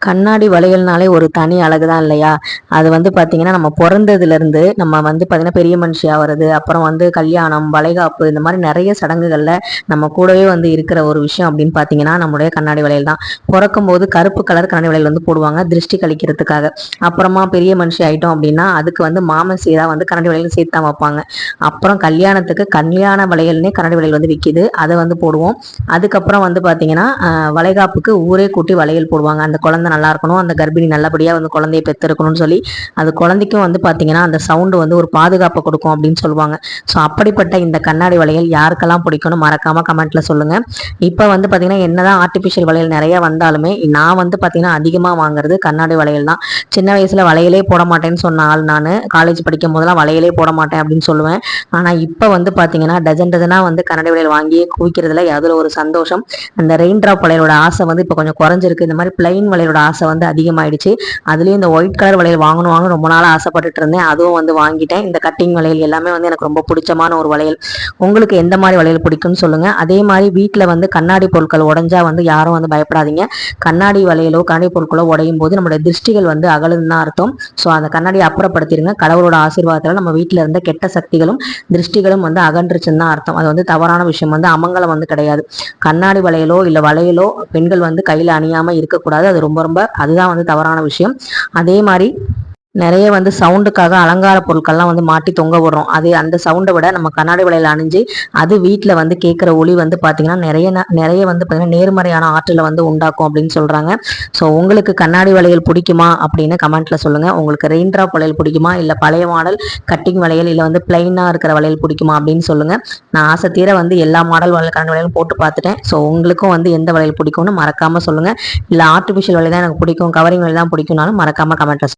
கண்ணாடி வளையல்னாலே ஒரு தனி அழகு தான் இல்லையா? அது வந்து பார்த்தீங்கன்னா, நம்ம பொறந்ததுலேருந்து நம்ம வந்து பார்த்தீங்கன்னா, பெரிய மனுஷி ஆவறது, அப்புறம் வந்து கல்யாணம், வளைகாப்பு இந்த மாரி நெறைய சடங்குகள்ல நம்ம கூடவே வந்து இருக்கிற ஒரு விஷயம் அப்படின்னு பார்த்தீங்கன்னா, நம்முடைய கண்ணாடி வளையல் தான். பொறக்கும்போது கருப்பு கலர் கண்ணாடி வளையல் வந்து போடுவாங்க, திருஷ்டி கழிக்கிறதுக்காக. அப்புறமா பெரிய மனுஷி ஆயிட்டோம் அப்படின்னா, அதுக்கு வந்து மாமசீரா வந்து கண்ணாடி வளையல் சேர்த்து தான் வைப்பாங்க. அப்புறம் கல்யாணத்துக்கு கல்யாண வளையல்னே கண்ணாடி வளையல் வந்து விக்கிது. அத வந்து போடுவோம். அதுக்கப்புறம் வந்து பார்த்தீங்கன்னா, வளைகாப்புக்கு ஊரே கூட்டி வளையல் போடுவாங்க. அந்த குழந்தை நல்லா இருக்கணும், அந்த கர்ப்பிணி நல்லபடியா வந்து குழந்தைய பெத்தெடுக்கணும்னு சொல்லி அது குழந்தைக்கும் வந்து பார்த்தீங்கன்னா அந்த சவுண்டு வந்து ஒரு பாதுகாப்பை கொடுக்கும் அப்படின்னு சொல்லுவாங்க. ஸோ அப்படிப்பட்ட இந்த கண்ணாடி வளையல் யாருக்கெல்லாம் பிடிக்கும்னு மறக்காம கமெண்ட்ல சொல்லுங்க. இப்போ வந்து பார்த்தீங்கன்னா என்னதான் ஆர்டிஃபிஷியல் வளையல் நிறைய வந்தாலுமே நான் வந்து பார்த்தீங்கன்னா அதிகமாக வாங்குறது கண்ணாடி வளையல் தான். சின்ன வயசுல வளையலே போட மாட்டேன்னு சொன்ன ஆள் நான். காலேஜ் படிக்கும் போதெல்லாம் வளையலே போட மாட்டேன் அப்படின்னு சொல்லுவேன். ஆனால் இப்போ வந்து பார்த்தீங்கன்னா டஜன் டஜனாக வந்து கண்ணாடி வளையல் வாங்கி குவிக்கிறதுல அதில் ஒரு சந்தோஷம். அந்த ரெயின் ட்ராப் வளையலோட ஆசை வந்து இப்போ கொஞ்சம் குறைஞ்சிருக்கு. இந்த மாதிரி பிளைன் வளையலோட ஆசை வந்து அதிகமாயிடுச்சு. அதுலேயும் இந்த ஒயிட் கலர் வளையல் வாங்கணும் ரொம்ப நாள் ஆசைப்பட்டுட்டு இருந்தேன். அதுவும் வந்து வாங்கிட்டேன். இந்த கட்டிங் வளையல் எல்லாமே வந்து எனக்கு ரொம்ப பிடிச்சமான ஒரு வளையல். உங்களுக்கு எந்த மாதிரி வளையல் பிடிக்கும்னு சொல்லுங்க. அதே மாதிரி வீட்டில் வந்து கண்ணாடி பொருட்கள் உடஞ்சா வந்து யாரும் வந்து பயப்படாதீங்க. கண்ணாடி வளையலோ கண்ணாடி பொருட்களோ உடையும் போது நம்மளுடைய திருஷ்டிகள் வந்து அகலுன்னு தான் அர்த்தம். ஸோ அந்த கண்ணாடியை அப்புறப்படுத்திடுங்க. கடவுளோட ஆசீர்வாதத்தில் நம்ம வீட்டில் இருந்த கெட்ட சக்திகளும் திருஷ்டிகளும் வந்து அகன்றுச்சுன்னு தான் அர்த்தம். அது வந்து தவறான விஷயம், வந்து அமங்கலம் வந்து கிடையாது. கண்ணாடி வளையலோ இல்லை வளையலோ பெண்கள் வந்து கையில் அணியாமல் இருக்கக்கூடாது. அது ரொம்ப ரொம்ப அதுதான் வந்து தவறான விஷயம். அதே மாதிரி நிறைய வந்து சவுண்டுக்காக அலங்கார பொருட்கள்லாம் வந்து மாட்டி தொங்க விடுறோம். அது அந்த சவுண்டை விட நம்ம கண்ணாடி வளையல் அணிஞ்சு அது வீட்டில் வந்து கேட்குற ஒளி வந்து பார்த்தீங்கன்னா நிறைய வந்து பார்த்தீங்கன்னா நேர்மறையான ஆற்றலை வந்து உண்டாக்கும் அப்படின்னு சொல்கிறாங்க. ஸோ உங்களுக்கு கண்ணாடி வளையல் பிடிக்குமா அப்படின்னு கமெண்ட்டில் சொல்லுங்கள். உங்களுக்கு ரெயின் ட்ராப் வளையல் பிடிக்குமா, இல்லை பழைய மாடல் கட்டிங் வளையல், இல்லை வந்து பிளைனாக இருக்கிற வளையல் பிடிக்குமா அப்படின்னு சொல்லுங்கள். நான் ஆசை தீர வந்து எல்லா மாடல் வளையல் கண்ணாடி வளையலும் போட்டு பார்த்துட்டேன். ஸோ உங்களுக்கும் வந்து எந்த வளையல் பிடிக்கும்னு மறக்காமல் சொல்லுங்கள். இல்லை ஆர்டிஃபிஷியல் வளையல் தான் எனக்கு பிடிக்கும், கவரிங் வளையல் தான் பிடிக்கும்னாலும் மறக்காமல் கமெண்ட்டில்